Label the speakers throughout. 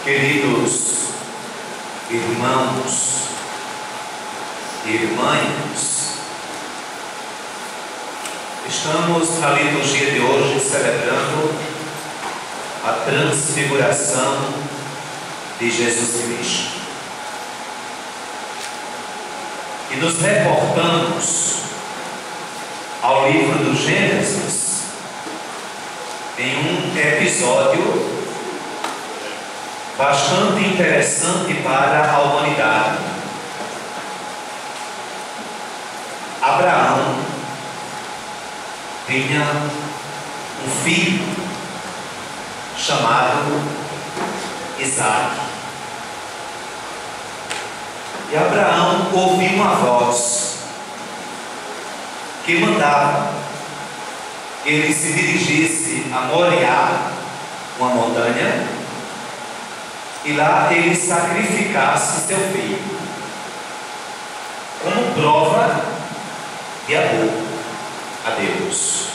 Speaker 1: Queridos irmãos e irmãs, estamos na liturgia de hoje celebrando a transfiguração de Jesus Cristo. E nos reportamos ao livro do Gênesis em um episódio bastante interessante para a humanidade. Abraão tinha um filho chamado Isaac. E Abraão ouviu uma voz que mandava que ele se dirigisse a Moriá, uma montanha, e lá ele sacrificasse seu filho, como prova de amor a Deus.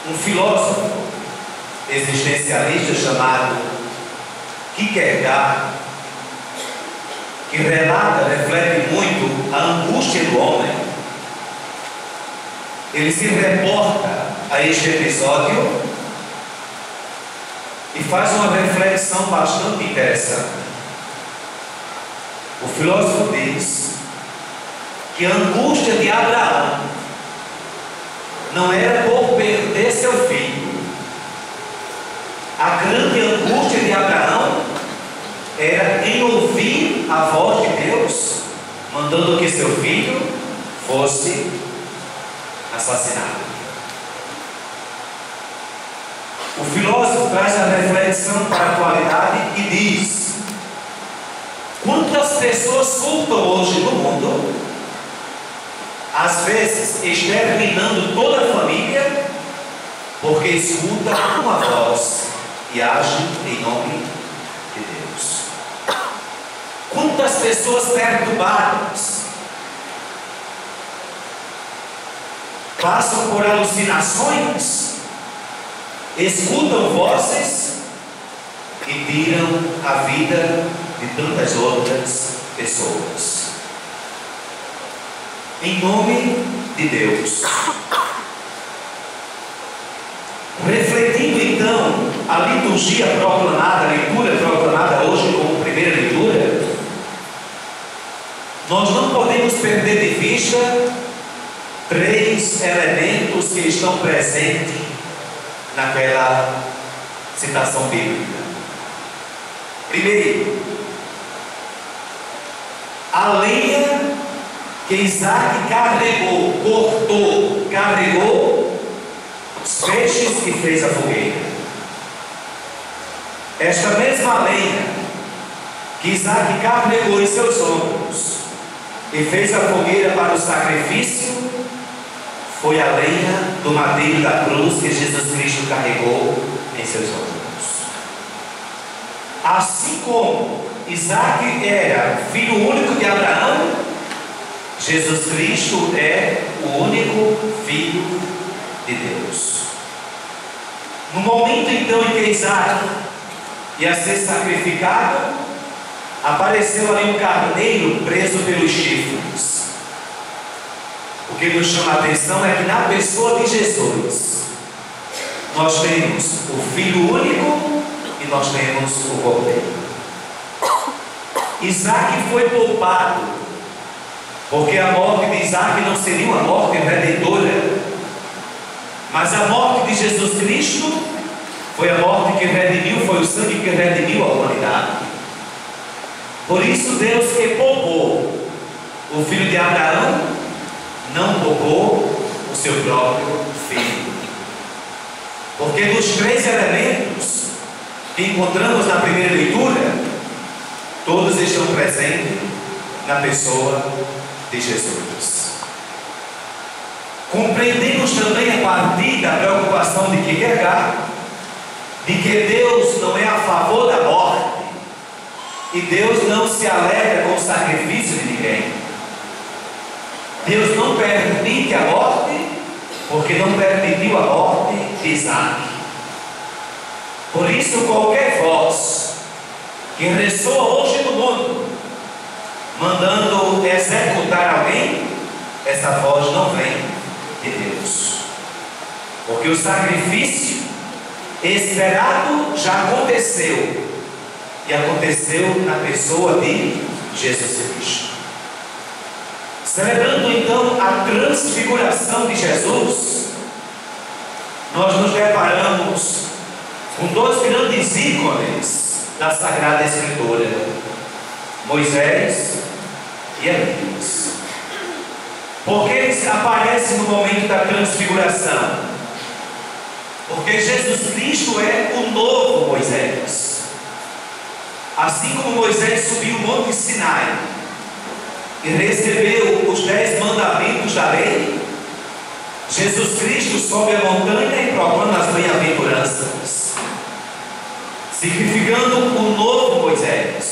Speaker 1: Um filósofo existencialista chamado Kierkegaard, que reflete muito a angústia do homem, ele se reporta a este episódio e faz uma reflexão bastante interessante. O filósofo diz que a angústia de Abraão não era por perder seu filho. A grande angústia de Abraão era em ouvir a voz de Deus mandando que seu filho fosse assassinado. O filósofo traz a reflexão para a atualidade e diz: quantas pessoas surtam hoje no mundo, às vezes exterminando toda a família, porque escuta uma voz e age em nome de Deus. Quantas pessoas perturbadas passam por alucinações, escutam vozes e tiram a vida de tantas outras pessoas. Em nome de Deus. Refletindo então a liturgia proclamada, a leitura proclamada hoje como primeira leitura, nós não podemos perder de vista três elementos que estão presentes naquela citação bíblica. Primeiro, a lenha que Isaac carregou os peixes e fez a fogueira. Esta mesma lenha que Isaac carregou em seus ombros e fez a fogueira para o sacrifício foi a lenha do madeiro da cruz que Jesus Cristo carregou em seus ombros. Assim como Isaac era filho único de Abraão, Jesus Cristo é o único Filho de Deus. No momento então em que Isaac ia ser sacrificado, apareceu ali um carneiro preso pelos chifres. O que nos chama a atenção é que na pessoa de Jesus nós temos o Filho único e nós temos o Cordeiro. Isaac foi poupado, porque a morte de Isaac não seria uma morte redentora, mas a morte de Jesus Cristo foi a morte que redimiu, foi o sangue que redimiu a humanidade. Por isso Deus que poupou o filho de Abraão, não poupou o seu próprio filho. Porque dos três elementos que encontramos na primeira leitura, todos estão presentes na pessoa de Jesus. Compreendemos também a partir da preocupação de Kierkegaard, de que Deus não é a favor da morte, e Deus não se alegra com o sacrifício de ninguém. Deus não permite a morte, porque não permitiu a morte de Isaac. Por isso, qualquer voz que ressoa hoje no mundo, mandando executar alguém, essa voz não vem de Deus. Porque o sacrifício esperado já aconteceu, e aconteceu na pessoa de Jesus Cristo. Celebrando então a transfiguração de Jesus, nós nos deparamos com dois grandes ícones da Sagrada Escritura: Moisés e Elias. Por que eles aparecem no momento da transfiguração? Porque Jesus Cristo é o novo Moisés. Assim como Moisés subiu o Monte Sinai e recebeu os 10 mandamentos da lei, Jesus Cristo sobe a montanha e proclama as bem-aventuranças, significando o novo Moisés.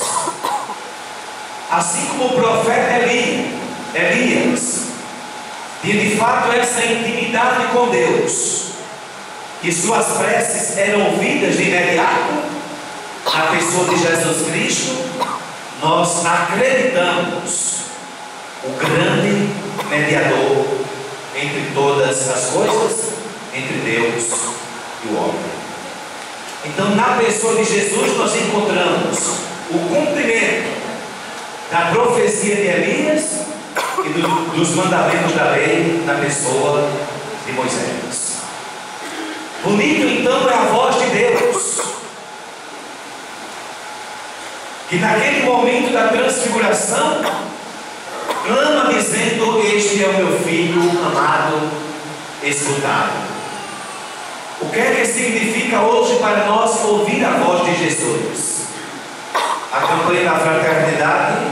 Speaker 1: Assim como o profeta Elias tinha de fato essa intimidade com Deus, e suas preces eram ouvidas de imediato, na pessoa de Jesus Cristo, nós acreditamos o grande mediador entre todas as coisas, entre Deus e o homem. Então, na pessoa de Jesus, nós encontramos o cumprimento da profecia de Elias e dos mandamentos da lei na pessoa de Moisés. Bonito então é a voz de Deus, que naquele momento da transfiguração clama dizendo: este é o meu filho amado, escutado. O que é que significa hoje para nós ouvir a voz de Jesus? A campanha da fraternidade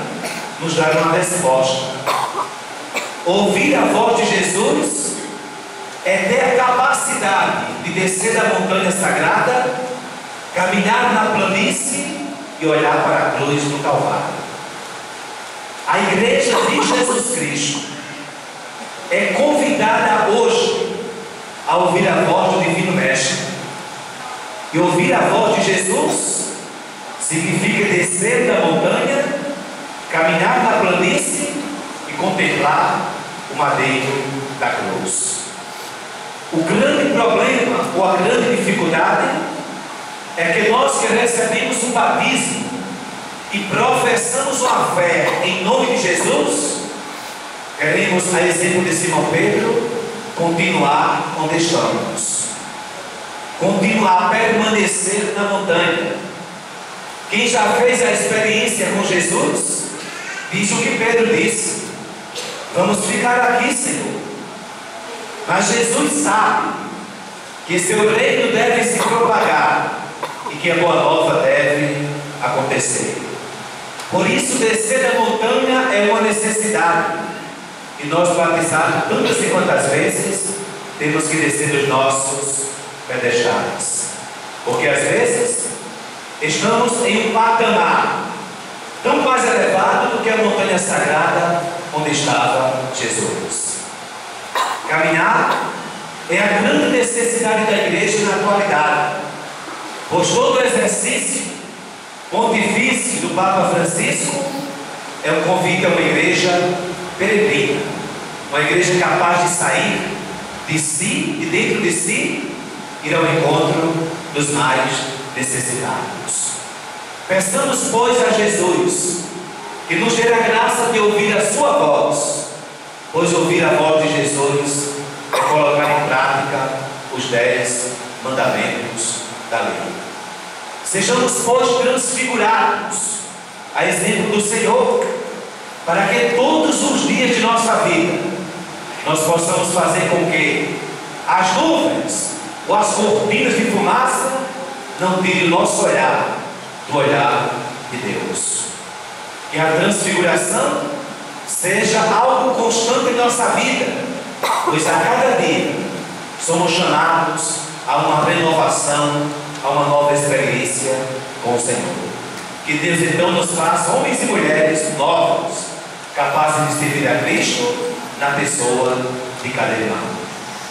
Speaker 1: nos dá uma resposta. Ouvir a voz de Jesus é ter a capacidade de descer da montanha sagrada, caminhar na planície e olhar para a cruz do Calvário. A igreja de Jesus Cristo é convidada hoje a ouvir a voz do Divino Mestre. E ouvir a voz de Jesus significa descer da montanha, caminhar na planície e contemplar o madeiro da cruz. O grande problema ou a grande dificuldade é que nós que recebemos o batismo e professamos uma fé em nome de Jesus, queremos, a exemplo de Simão Pedro, continuar onde estamos, continuar a permanecer na montanha. Quem já fez a experiência com Jesus, diz o que Pedro disse: vamos ficar aqui, Senhor. Mas Jesus sabe que seu reino deve se propagar e que a boa nova deve acontecer. Por isso, descer da montanha é uma necessidade. E nós, batizados tantas e quantas vezes, temos que descer dos nossos pedestais. Porque às vezes estamos em um patamar tão mais elevado do que a montanha sagrada onde estava Jesus. Caminhar é a grande necessidade da igreja na atualidade, pois todo o exercício pontifício do Papa Francisco é um convite a uma igreja peregrina, uma igreja capaz de sair de si, de dentro de si, ir ao encontro dos mais necessitados. Peçamos, pois, a Jesus que nos dê a graça de ouvir a sua voz, pois ouvir a voz de Jesus é colocar em prática os 10 mandamentos da lei. Sejamos, pois, transfigurados a exemplo do Senhor, para que todos os dias de nossa vida nós possamos fazer com que as nuvens ou as cortinas de fumaça não tirem o nosso olhar do olhar de Deus. Que a transfiguração seja algo constante em nossa vida, pois a cada dia somos chamados a uma renovação, a uma nova experiência com o Senhor. Que Deus então nos faça homens e mulheres novos, capazes de servir a Cristo na pessoa de cada irmão.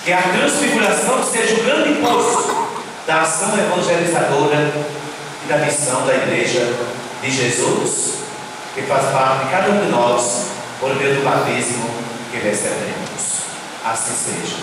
Speaker 1: Que a transfiguração seja o grande impulso da ação evangelizadora e da missão da igreja de Jesus, que faz parte de cada um de nós, por meio do batismo que recebemos. Assim seja.